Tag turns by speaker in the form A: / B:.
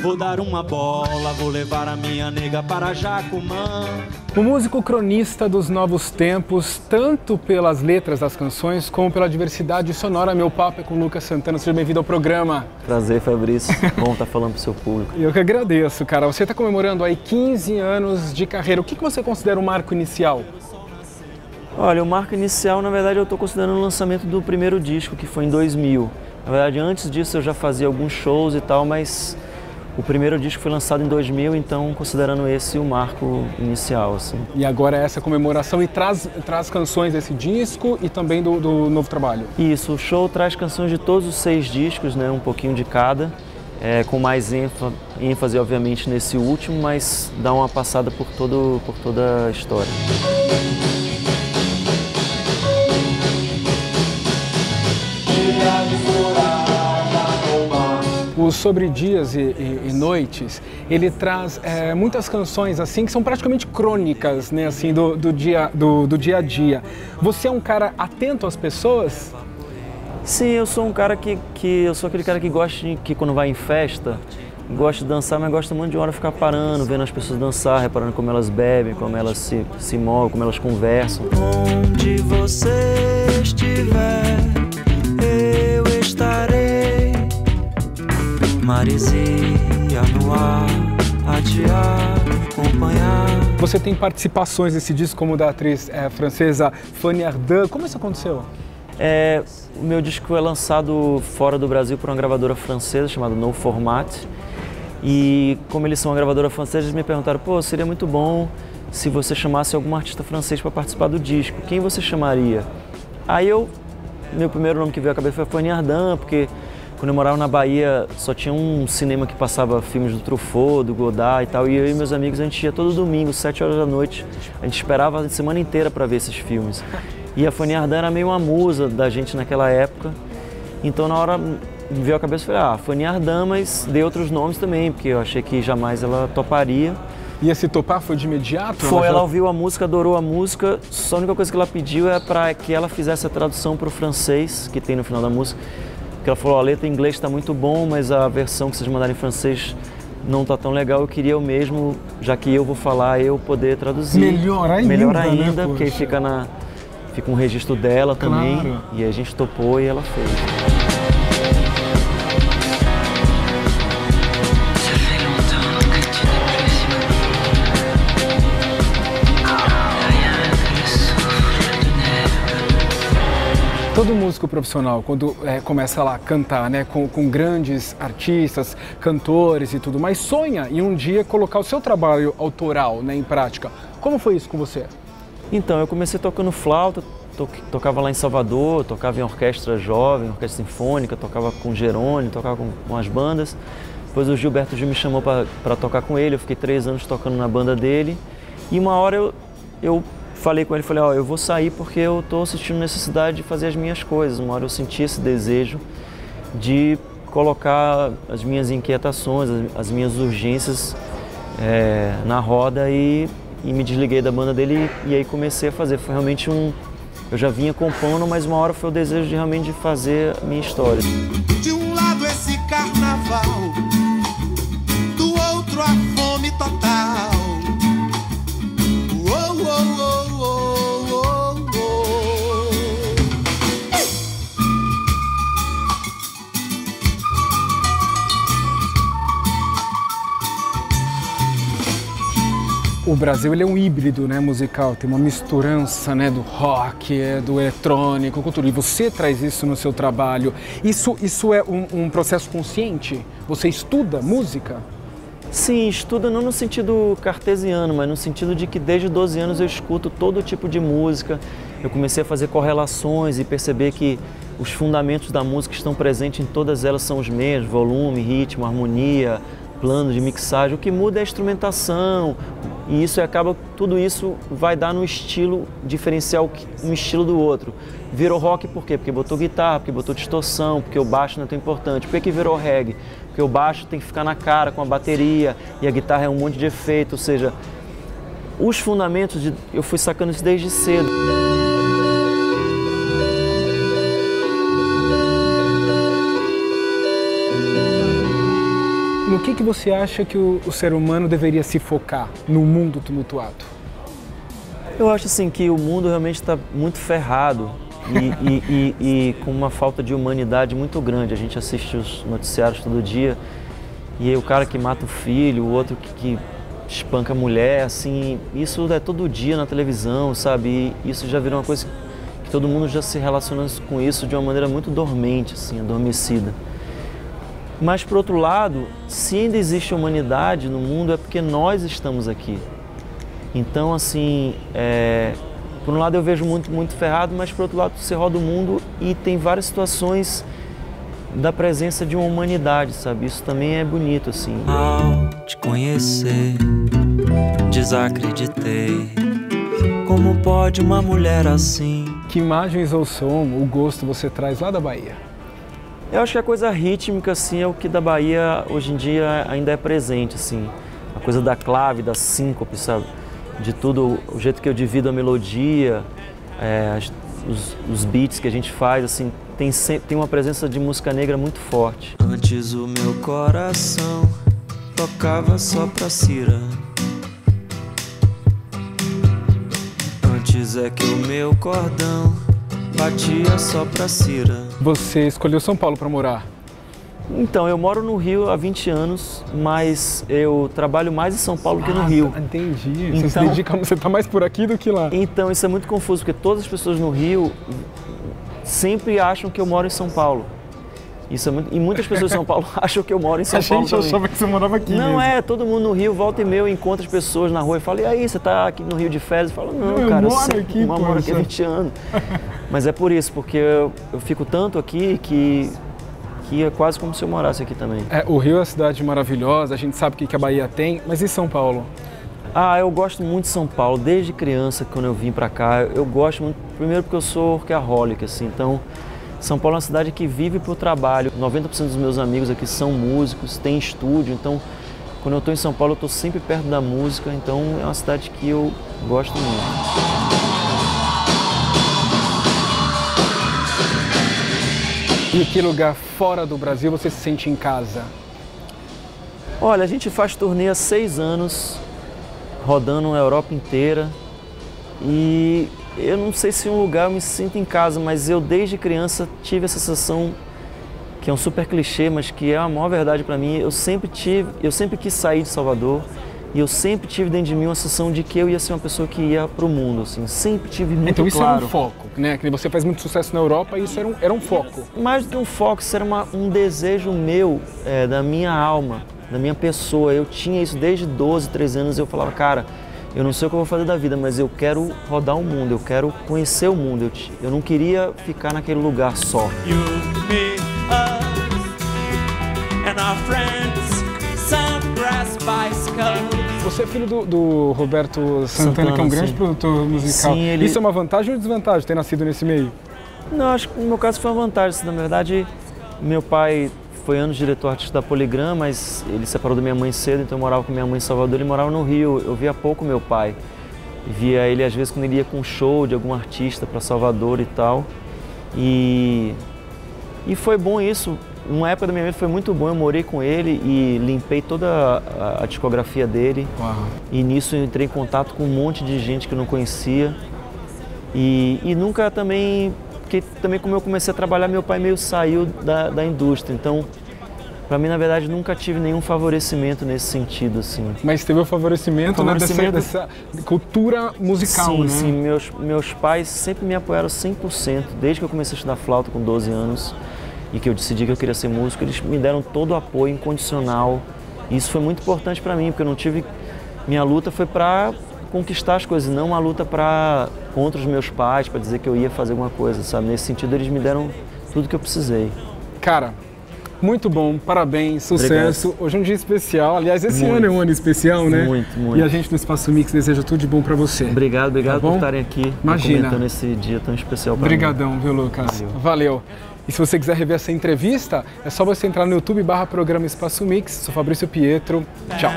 A: Vou dar uma bola, vou levar a minha nega para Jacumã.
B: O músico cronista dos novos tempos, tanto pelas letras das canções como pela diversidade sonora. Meu papo é com Lucas Santana. Seja bem-vindo ao programa.
C: Prazer, Fabrício. Bom estar falando pro seu público.
B: Eu que agradeço, cara. Você está comemorando aí 15 anos de carreira. O que você considera o marco inicial?
C: Olha, o marco inicial, na verdade, eu estou considerando o lançamento do primeiro disco, que foi em 2000. Na verdade, antes disso eu já fazia alguns shows e tal, mas o primeiro disco foi lançado em 2000, então considerando esse o marco inicial, assim.
B: E agora é essa comemoração e traz canções desse disco e também do novo trabalho?
C: Isso, o show traz canções de todos os 6 discos, né, um pouquinho de cada, com mais ênfase, obviamente, nesse último, mas dá uma passada por toda a história.
B: O Sobre Dias e Noites, ele traz muitas canções assim que são praticamente crônicas, né, assim, do dia a dia. Você é um cara atento às pessoas?
C: Sim, eu sou um cara eu sou aquele cara que gosta que quando vai em festa, gosta de dançar, mas gosta muito de uma hora ficar parando, vendo as pessoas dançar, reparando como elas bebem, como elas se movem, como elas conversam.
A: Onde você estiver, eu estarei. Maresia no ar, a te acompanhar.
B: Você tem participações nesse disco como da atriz francesa Fanny Ardant. Como isso aconteceu?
C: O meu disco é lançado fora do Brasil por uma gravadora francesa chamada No Format. E como eles são uma gravadora francesa, eles me perguntaram, pô, seria muito bom se você chamasse algum artista francês para participar do disco. Quem você chamaria? Aí meu primeiro nome que veio à cabeça foi Fanny Ardant, porque quando eu morava na Bahia só tinha um cinema que passava filmes do Truffaut, do Godard e tal, e eu e meus amigos a gente ia todo domingo, 7 horas da noite, a gente esperava a semana inteira para ver esses filmes. E a Fanny Ardant era meio uma musa da gente naquela época, então na hora me veio à cabeça e falei, Fanny Ardant, mas dei outros nomes também, porque eu achei que jamais ela toparia.
B: E esse topar foi de imediato?
C: Foi, ela ouviu a música, adorou a música, só a única coisa que ela pediu é para que ela fizesse a tradução para o francês, que tem no final da música. Porque ela falou, a letra em inglês está muito bom, mas a versão que vocês mandaram em francês não está tão legal. Eu queria eu mesmo, já que eu vou falar, eu poder traduzir.
B: Melhor ainda,
C: né, porque aí fica um registro dela também.
B: Claro.
C: E aí a gente topou e ela fez.
B: Todo músico profissional, quando começa lá a cantar, né, com grandes artistas, cantores e tudo mais, sonha em um dia colocar o seu trabalho autoral, né, em prática. Como foi isso com você?
C: Então, eu comecei tocando flauta, tocava lá em Salvador, tocava em orquestra jovem, orquestra sinfônica, tocava com Jerônimo, tocava com as bandas. Depois o Gilberto Gil me chamou para tocar com ele, eu fiquei 3 anos tocando na banda dele. E uma hora eu falei com ele, eu vou sair porque eu estou sentindo necessidade de fazer as minhas coisas. Uma hora eu senti esse desejo de colocar as minhas inquietações, as minhas urgências na roda e me desliguei da banda dele e aí comecei a fazer. Foi realmente eu já vinha compondo, mas uma hora foi o desejo de realmente fazer a minha história.
D: De um lado esse carnaval, do outro a fome total.
B: O Brasil, ele é um híbrido, né, musical, tem uma misturança, né, do rock, do eletrônico, cultura. E você traz isso no seu trabalho. Isso é um processo consciente? Você estuda música?
C: Sim, estuda não no sentido cartesiano, mas no sentido de que desde 12 anos eu escuto todo tipo de música. Eu comecei a fazer correlações e perceber que os fundamentos da música estão presentes em todas elas, são os mesmos: volume, ritmo, harmonia, plano de mixagem. O que muda é a instrumentação, e tudo isso vai dar no estilo diferencial um estilo do outro. Virou rock por quê? Porque botou guitarra, porque botou distorção, porque o baixo não é tão importante. Por que virou reggae? Porque o baixo tem que ficar na cara com a bateria e a guitarra é um monte de efeito, ou seja, os fundamentos eu fui sacando isso desde cedo.
B: No que você acha que o ser humano deveria se focar no mundo tumultuado?
C: Eu acho assim que o mundo realmente está muito ferrado e com uma falta de humanidade muito grande. A gente assiste os noticiários todo dia e aí o cara que mata o filho, o outro que espanca a mulher, assim, isso é todo dia na televisão, sabe? E isso já virou uma coisa que todo mundo já se relaciona com isso de uma maneira muito dormente, assim, adormecida. Mas, por outro lado, se ainda existe humanidade no mundo é porque nós estamos aqui. Então, assim, por um lado eu vejo muito ferrado, mas por outro lado você roda o mundo e tem várias situações da presença de uma humanidade, sabe? Isso também é bonito, assim.
E: Ao te conhecer, desacreditei. Como pode uma mulher assim?
B: Que imagens ou som, o gosto você traz lá da Bahia?
C: Eu acho que a coisa rítmica, assim, é o que da Bahia hoje em dia ainda é presente, assim. A coisa da clave, da síncope, sabe? De tudo, o jeito que eu divido a melodia, os beats que a gente faz, assim, tem uma presença de música negra muito forte.
E: Antes o meu coração tocava só pra Cira. Antes é que o meu cordão batia só pra Cira.
B: Você escolheu São Paulo para morar?
C: Então, eu moro no Rio há 20 anos, mas eu trabalho mais em São Paulo que no Rio.
B: Entendi.
C: Então,
B: Você está mais por aqui do que lá.
C: Então, isso é muito confuso, porque todas as pessoas no Rio sempre acham que eu moro em São Paulo. E muitas pessoas em São Paulo acham que eu moro em São Paulo também.
B: A gente achava que você morava aqui
C: Não
B: mesmo.
C: todo mundo no Rio, volta e meia, eu encontro as pessoas na rua e falo, e aí, você tá aqui no Rio de férias? Eu falo, não, cara, eu moro aqui há 20 anos. Mas é por isso, porque eu fico tanto aqui que é quase como se eu morasse aqui também.
B: O Rio é uma cidade maravilhosa, a gente sabe o que a Bahia tem, mas e São Paulo?
C: Eu gosto muito de São Paulo, desde criança, quando eu vim pra cá, eu gosto muito, primeiro porque eu sou workaholic, assim, então São Paulo é uma cidade que vive pro trabalho, 90% dos meus amigos aqui são músicos, tem estúdio, então quando eu tô em São Paulo eu tô sempre perto da música, então é uma cidade que eu gosto muito.
B: E que lugar fora do Brasil você se sente em casa?
C: Olha, a gente faz turnê há 6 anos, rodando a Europa inteira. E eu não sei se em um lugar eu me sinto em casa, mas eu desde criança tive essa sensação, que é um super clichê, mas que é a maior verdade para mim. Eu sempre quis sair de Salvador. E eu sempre tive dentro de mim uma sensação de que eu ia ser uma pessoa que ia pro mundo, assim, sempre tive muito claro.
B: Então isso era um foco, né? Que você faz muito sucesso na Europa e isso era um foco.
C: Mais do que um foco, isso era um desejo meu, da minha alma, da minha pessoa. Eu tinha isso desde 12, 13 anos, eu falava, cara, eu não sei o que eu vou fazer da vida, mas eu quero rodar o mundo, eu quero conhecer o mundo. Eu não queria ficar naquele lugar só.
E: You, me, us, and our friends, some grass bicycle.
B: Você é filho do Roberto Santana, que é um grande produtor musical.
C: Sim,
B: Isso é uma vantagem ou desvantagem, ter nascido nesse meio?
C: Não, acho que no meu caso foi uma vantagem. Na verdade, meu pai foi anos diretor artístico da Poligram, mas ele separou da minha mãe cedo, então eu morava com minha mãe em Salvador, ele morava no Rio. Eu via pouco meu pai. Via ele às vezes quando ele ia com um show de algum artista para Salvador e tal. E foi bom isso. Uma época da minha vida foi muito bom, eu morei com ele e limpei toda a discografia dele.
B: Uau.
C: E nisso eu entrei em contato com um monte de gente que eu não conhecia. E nunca também, porque também como eu comecei a trabalhar, meu pai meio saiu da indústria. Então, para mim, na verdade, nunca tive nenhum favorecimento nesse sentido, assim.
B: Mas teve o favorecimento, né, dessa cultura musical,
C: sim,
B: né?
C: Sim, meus pais sempre me apoiaram 100%, desde que eu comecei a estudar flauta com 12 anos. E que eu decidi que eu queria ser músico, eles me deram todo o apoio incondicional. E isso foi muito importante para mim, porque eu não tive... Minha luta foi para conquistar as coisas, não uma luta contra os meus pais, para dizer que eu ia fazer alguma coisa, sabe? Nesse sentido, eles me deram tudo que eu precisei.
B: Cara, muito bom, parabéns, sucesso.
C: Obrigado.
B: Hoje é um dia especial, aliás, esse ano é um ano especial, né?
C: Muito.
B: E a gente no Espaço Mix deseja tudo de bom para você.
C: Obrigado
B: tá
C: por estarem aqui comentando esse dia tão especial para mim.
B: Obrigadão, viu, Lucas? Valeu. E se você quiser rever essa entrevista, é só você entrar no YouTube /programa Espaço Mix. Sou Fabrício Pietro. Tchau.